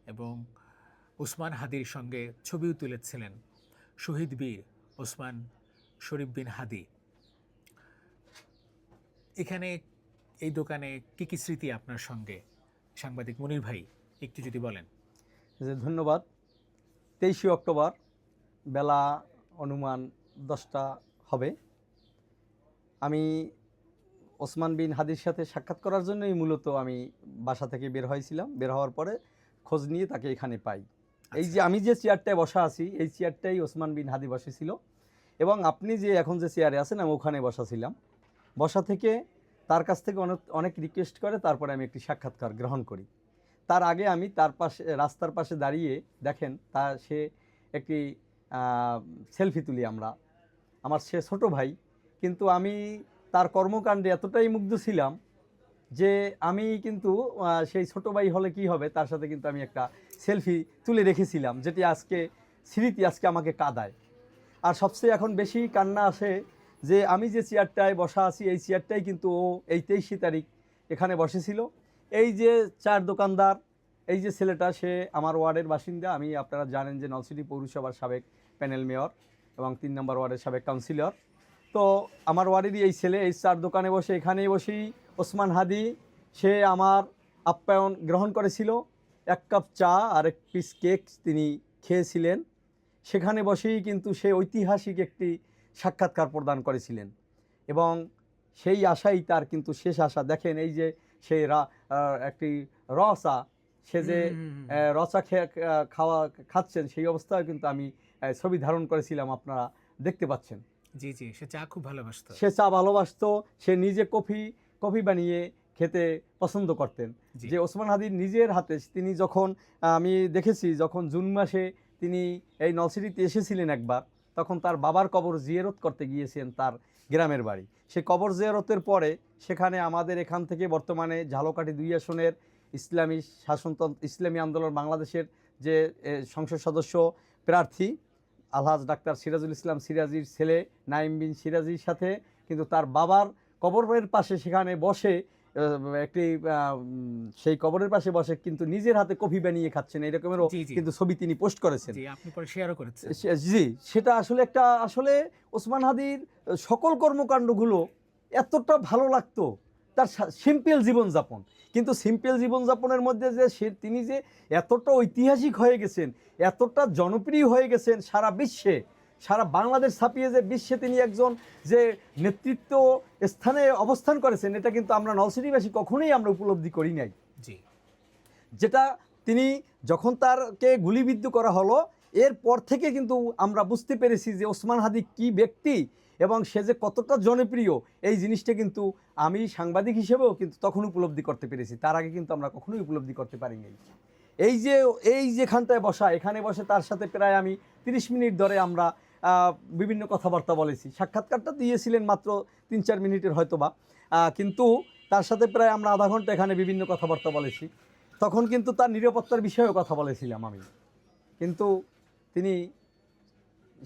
এবং ওসমান হাদির সঙ্গে ছবিও তুলেছিলেন শহীদ বীর ওসমান শরীফ বিন হাদি। এখানে এই দোকানে কী কী স্মৃতি আপনার সঙ্গে সাংবাদিক মনির ভাই একটু যদি বলেন। ধন্যবাদ। 23শে অক্টোবর বেলা অনুমান 10টা হবে। আমি ওসমান বিন হাদির সাথে সাক্ষাৎ করার জন্যই মূলত আমি বাসা থেকে বের হয়েছিলাম। বের হওয়ার পরে খোঁজ নিয়ে তাকে এখানে পাই। এই যে আমি যে চেয়ারটায় বসা আছি, এই চেয়ারটাই ওসমান বিন হাদি বসেছিল এবং আপনি যে এখন যে চেয়ারে আছেন আমি ওখানে বসা ছিলাম। বসা থেকে তার কাছ থেকে অনেক রিকোয়েস্ট করে তারপরে আমি একটি সাক্ষাৎকার গ্রহণ করি। তার আগে আমি তার পাশে রাস্তার পাশে দাঁড়িয়ে দেখেন সে একটি সেলফি তুলি আমরা। সে ছোট ভাই, কিন্তু আমি তার কর্মকাণ্ডে এতটাই মুগ্ধ ছিলাম যে আমি কিন্তু সেই ছোট ভাই হলে কি হবে, তার সাথে কিন্তু আমি একটা সেলফি তুলে রেখেছিলাম, যেটি স্মৃতি আজকে আমাকে কাঁদায়। আর সবচেয়ে এখন বেশি কান্না আসে যে আমি যে চেয়ারটায় বসা আছি এই চেয়ারটাই কিন্তু ও এই 23শে তারিখ এখানে বসেছিল। এই যে চার দোকানদার, এই যে ছেলেটা, সে আমার ওয়ার্ডের বাসিন্দা। আপনারা জানেন যে নলছিটি পৌরসভার সাবেক প্যানেল মেয়র এবং 3 নম্বর ওয়ার্ডের সাবেক কাউন্সিলর। তো আমার ওয়ার্ডেরই এই ছেলে এই চার দোকানে বসে, এখানেই বসেই ওসমান হাদি সে আমার আপ্যায়ন গ্রহণ করেছিল। 1 কাপ চা আর 1 পিস কেক তিনি খেয়েছিলেন। সেখানে বসেই কিন্তু সে ঐতিহাসিক একটি সাক্ষাৎকার প্রদান করেছিলেন এবং সেই আশাই তার কিন্তু শেষ আশা। দেখেন এই যে সেই একটি রচা, সে যে রচা খাচ্ছেন সেই অবস্থায় কিন্তু আমি ছবি ধারণ করেছিলাম, আপনারা দেখতে পাচ্ছেন। জি জি, সে চা খুব ভালোবাসতো। সে চা ভালোবাসতো, সে নিজে কফি বানিয়ে খেতে পছন্দ করতেন। যে ওসমান হাদির নিজের হাতে তিনি যখন আমি দেখেছি যখন জুন মাসে তিনি এই নলছিটিতে এসেছিলেন একবার, তখন তার বাবার কবর জিয়ারত করতে গিয়েছেন তার গ্রামের বাড়ি। সে কবর জিয়ারতের পরে সেখানে আমাদের এখান থেকে বর্তমানে ঝালকাঠি 2 আসনের ইসলামী আন্দোলন বাংলাদেশের যে সংসদ সদস্য প্রার্থী আলহাজ ডাক্তার সিরাজুল ইসলাম সিরাজির ছেলে নাইম বিন সিরাজির সাথে কিন্তু তার বাবার কবরের পাশে সেখানে বসে সেই কবরের পাশে বসে কিন্তু নিজের হাতে কফি বানিয়ে খাচ্ছেন, এরকমেরও কিন্তু ছবি তিনি পোস্ট করেছেন। জি, সেটা আসলে ওসমান হাদির সকল কর্মকাণ্ডগুলো এতটা ভালো লাগতো, তার সিম্পল জীবনযাপন। কিন্তু সিম্পল জীবনযাপনের মধ্যে যে তিনি যে এতটা ঐতিহাসিক হয়ে গেছেন, এতটা জনপ্রিয় হয়ে গেছেন সারা বিশ্বে, সারা বাংলাদেশ ছাপিয়ে যে বিশ্বে তিনি একজন যে নেতৃত্ব স্থানে অবস্থান করেছেন, এটা কিন্তু আমরা নলছিটিবাসী কখনোই আমরা উপলব্ধি করি নাই। জি, যেটা তিনি যখন তারকে গুলিবিদ্ধ করা হলো এরপর থেকে কিন্তু আমরা বুঝতে পেরেছি যে ওসমান হাদি কি ব্যক্তি এবং সে যে কতটা জনপ্রিয়, এই জিনিসটা কিন্তু আমি সাংবাদিক হিসেবেও কিন্তু তখন উপলব্ধি করতে পেরেছি। তার আগে কিন্তু আমরা কখনোই উপলব্ধি করতে পারিনি। এই যেখানটায় বসা, এখানে বসে তার সাথে প্রায় আমি 30 মিনিট ধরে আমরা বিভিন্ন কথাবার্তা বলেছি। সাক্ষাৎকারটা দিয়েছিলেন মাত্র 3-4 মিনিটের হয়তোবা, কিন্তু তার সাথে প্রায় আমরা আধা ঘন্টা এখানে বিভিন্ন কথাবার্তা বলেছি। তখন কিন্তু তার নিরাপত্তার বিষয়েও কথা বলেছিলাম আমি, কিন্তু তিনি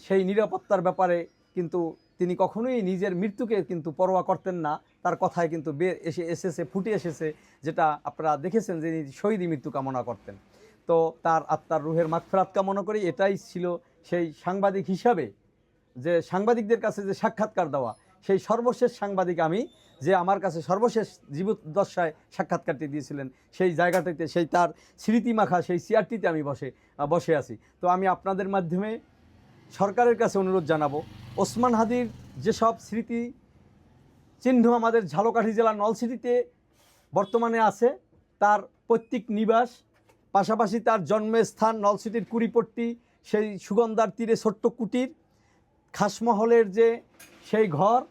সেই নিরাপত্তার ব্যাপারে কিন্তু তিনি কখনোই নিজের মৃত্যুকে কিন্তু পরোয়া করতেন না। তার কথায় কিন্তু ফুটে এসেছে, যেটা আপনারা দেখেছেন যে শহীদী মৃত্যু কামনা করতেন। তো তার আত্মার রুহের মাগফিরাত কামনা করি। এটাই ছিল সেই সাংবাদিক হিসাবে যে সাংবাদিকদের কাছে যে সাক্ষাৎকার দেওয়া, সেই সর্বশেষ সাংবাদিক আমি, যে আমার কাছে সর্বশেষ জীবদ্দশায় সাক্ষাৎকারটি দিয়েছিলেন, সেই জায়গাটিতে, সেই তার স্মৃতিমাখা সেই চেয়ারটিতে আমি বসে আছি। তো আমি আপনাদের মাধ্যমে সরকারের কাছে অনুরোধ জানাবো, ওসমান হাদির যেসব স্মৃতি চিহ্ন আমাদের ঝালকাঠি জেলার নলছিটিতে বর্তমানে আছে, তার পৈতৃক নিবাস, পাশাপাশি তার জন্মস্থান নলছিটির কুড়িপট্টি, সেই সুগন্ধার তীরে ছোট্ট কুটির, খাসমহলের যে সেই ঘর,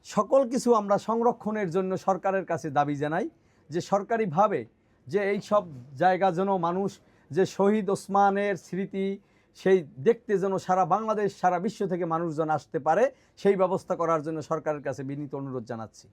সকল কিছু আমরা সংরক্ষণের জন্য সরকারের কাছে দাবি জানাই, যে সরকারিভাবে যে এই সব জায়গা যেন মানুষ যে শহীদ ওসমানের স্মৃতি সেই দেখতে যেন সারা বাংলাদেশ সারা বিশ্ব থেকে মানুষজন আসতে পারে, সেই ব্যবস্থা করার জন্য সরকারের কাছে বিনীত অনুরোধ জানাচ্ছি।